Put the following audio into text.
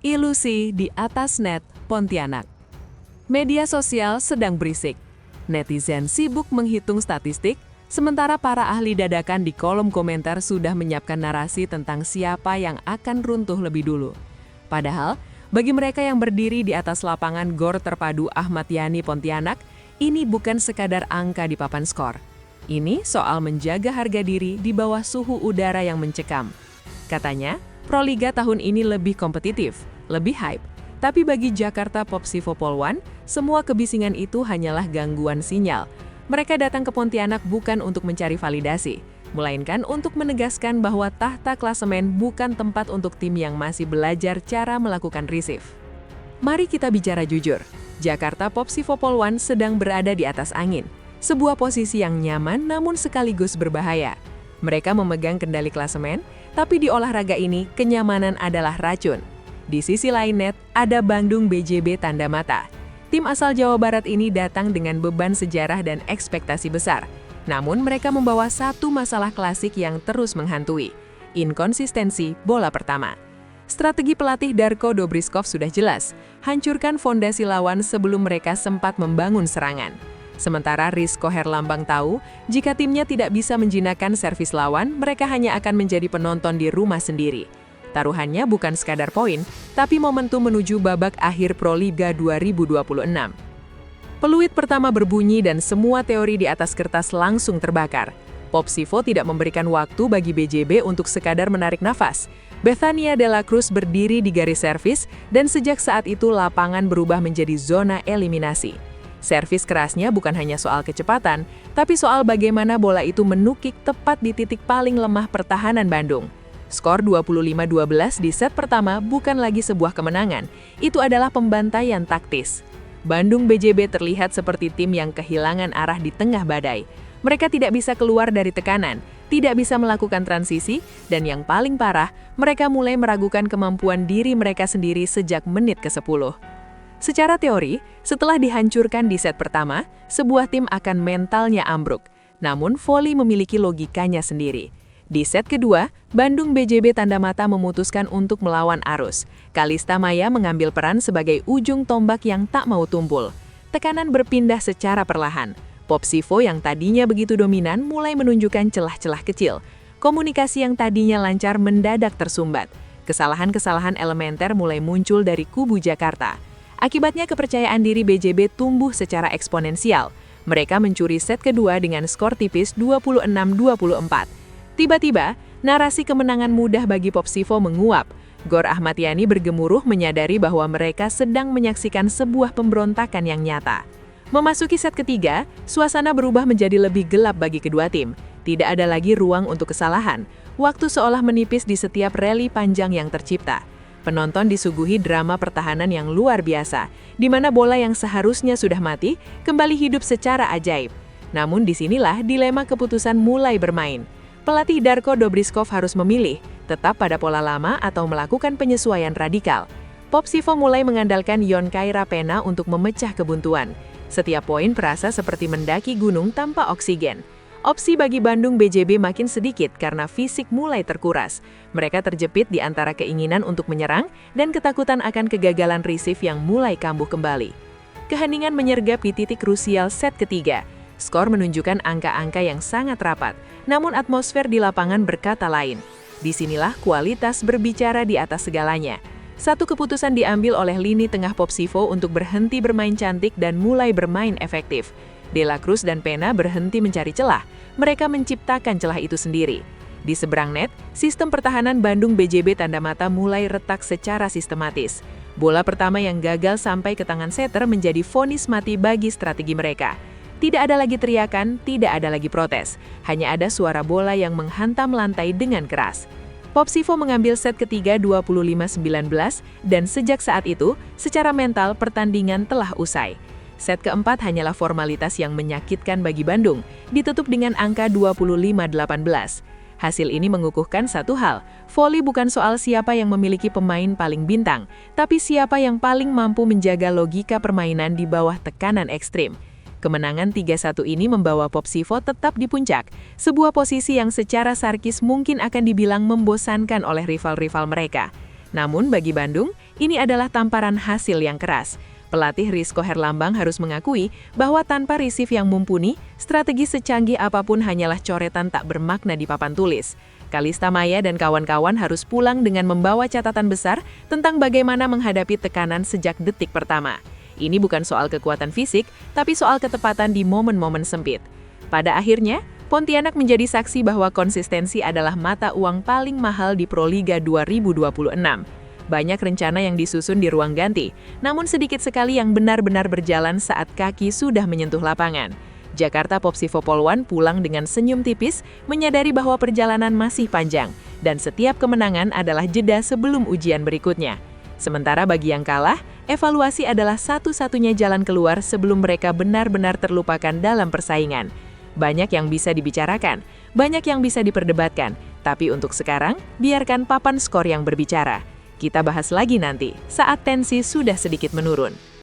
Ilusi di atas net, Pontianak. Media sosial sedang berisik. Netizen sibuk menghitung statistik, sementara para ahli dadakan di kolom komentar sudah menyiapkan narasi tentang siapa yang akan runtuh lebih dulu. Padahal, bagi mereka yang berdiri di atas lapangan GOR Terpadu Ahmad Yani Pontianak, ini bukan sekadar angka di papan skor. Ini soal menjaga harga diri di bawah suhu udara yang mencekam. Katanya, Proliga tahun ini lebih kompetitif, lebih hype. Tapi bagi Jakarta Popsivo Polwan, semua kebisingan itu hanyalah gangguan sinyal. Mereka datang ke Pontianak bukan untuk mencari validasi, melainkan untuk menegaskan bahwa tahta klasemen bukan tempat untuk tim yang masih belajar cara melakukan receive. Mari kita bicara jujur, Jakarta Popsivo Polwan sedang berada di atas angin, sebuah posisi yang nyaman namun sekaligus berbahaya. Mereka memegang kendali klasemen, tapi di olahraga ini kenyamanan adalah racun. Di sisi lain net, ada Bandung BJB Tanda Mata. Tim asal Jawa Barat ini datang dengan beban sejarah dan ekspektasi besar. Namun mereka membawa satu masalah klasik yang terus menghantui, inkonsistensi bola pertama. Strategi pelatih Darko Dobriskov sudah jelas, hancurkan fondasi lawan sebelum mereka sempat membangun serangan. Sementara Rizko Herlambang tahu, jika timnya tidak bisa menjinakkan servis lawan, mereka hanya akan menjadi penonton di rumah sendiri. Taruhannya bukan sekadar poin, tapi momentum menuju babak akhir Proliga 2026. Peluit pertama berbunyi dan semua teori di atas kertas langsung terbakar. Popsivo tidak memberikan waktu bagi BJB untuk sekadar menarik nafas. Bethania de la Cruz berdiri di garis servis, dan sejak saat itu lapangan berubah menjadi zona eliminasi. Servis kerasnya bukan hanya soal kecepatan, tapi soal bagaimana bola itu menukik tepat di titik paling lemah pertahanan Bandung. Skor 25-12 di set pertama bukan lagi sebuah kemenangan, itu adalah pembantaian taktis. Bandung BJB terlihat seperti tim yang kehilangan arah di tengah badai. Mereka tidak bisa keluar dari tekanan, tidak bisa melakukan transisi, dan yang paling parah, mereka mulai meragukan kemampuan diri mereka sendiri sejak menit ke-10. Secara teori, setelah dihancurkan di set pertama, sebuah tim akan mentalnya ambruk. Namun, voli memiliki logikanya sendiri. Di set kedua, Bandung BJB Tanda Mata memutuskan untuk melawan arus. Kalista Maya mengambil peran sebagai ujung tombak yang tak mau tumpul. Tekanan berpindah secara perlahan. Popsivo yang tadinya begitu dominan mulai menunjukkan celah-celah kecil. Komunikasi yang tadinya lancar mendadak tersumbat. Kesalahan-kesalahan elementer mulai muncul dari kubu Jakarta. Akibatnya kepercayaan diri BJB tumbuh secara eksponensial. Mereka mencuri set kedua dengan skor tipis 26-24. Tiba-tiba, narasi kemenangan mudah bagi Popsivo menguap. GOR Ahmad Yani bergemuruh menyadari bahwa mereka sedang menyaksikan sebuah pemberontakan yang nyata. Memasuki set ketiga, suasana berubah menjadi lebih gelap bagi kedua tim. Tidak ada lagi ruang untuk kesalahan. Waktu seolah menipis di setiap rally panjang yang tercipta. Penonton disuguhi drama pertahanan yang luar biasa, di mana bola yang seharusnya sudah mati kembali hidup secara ajaib. Namun disinilah dilema keputusan mulai bermain. Pelatih Darko Dobriskov harus memilih, tetap pada pola lama atau melakukan penyesuaian radikal. Popsivo mulai mengandalkan Yoncay Rapena untuk memecah kebuntuan. Setiap poin terasa seperti mendaki gunung tanpa oksigen. Opsi bagi Bandung BJB makin sedikit karena fisik mulai terkuras. Mereka terjepit di antara keinginan untuk menyerang dan ketakutan akan kegagalan receive yang mulai kambuh kembali. Keheningan menyergap di titik krusial set ketiga. Skor menunjukkan angka-angka yang sangat rapat, namun atmosfer di lapangan berkata lain. Disinilah kualitas berbicara di atas segalanya. Satu keputusan diambil oleh lini tengah Popsivo untuk berhenti bermain cantik dan mulai bermain efektif. De la Cruz dan Pena berhenti mencari celah. Mereka menciptakan celah itu sendiri. Di seberang net, sistem pertahanan Bandung BJB Tanda Mata mulai retak secara sistematis. Bola pertama yang gagal sampai ke tangan setter menjadi vonis mati bagi strategi mereka. Tidak ada lagi teriakan, tidak ada lagi protes. Hanya ada suara bola yang menghantam lantai dengan keras. Popsivo mengambil set ketiga 25-19 dan sejak saat itu, secara mental pertandingan telah usai. Set keempat hanyalah formalitas yang menyakitkan bagi Bandung, ditutup dengan angka 25-18. Hasil ini mengukuhkan satu hal, voli bukan soal siapa yang memiliki pemain paling bintang, tapi siapa yang paling mampu menjaga logika permainan di bawah tekanan ekstrim. Kemenangan 3-1 ini membawa Popsivo tetap di puncak, sebuah posisi yang secara sarkis mungkin akan dibilang membosankan oleh rival-rival mereka. Namun bagi Bandung, ini adalah tamparan hasil yang keras. Pelatih Rizko Herlambang harus mengakui bahwa tanpa receive yang mumpuni, strategi secanggih apapun hanyalah coretan tak bermakna di papan tulis. Kalista Maya dan kawan-kawan harus pulang dengan membawa catatan besar tentang bagaimana menghadapi tekanan sejak detik pertama. Ini bukan soal kekuatan fisik, tapi soal ketepatan di momen-momen sempit. Pada akhirnya, Pontianak menjadi saksi bahwa konsistensi adalah mata uang paling mahal di Proliga 2026. Banyak rencana yang disusun di ruang ganti, namun sedikit sekali yang benar-benar berjalan saat kaki sudah menyentuh lapangan. Jakarta Popsivo Polwan pulang dengan senyum tipis, menyadari bahwa perjalanan masih panjang, dan setiap kemenangan adalah jeda sebelum ujian berikutnya. Sementara bagi yang kalah, evaluasi adalah satu-satunya jalan keluar sebelum mereka benar-benar terlupakan dalam persaingan. Banyak yang bisa dibicarakan, banyak yang bisa diperdebatkan, tapi untuk sekarang, biarkan papan skor yang berbicara. Kita bahas lagi nanti, saat tensi sudah sedikit menurun.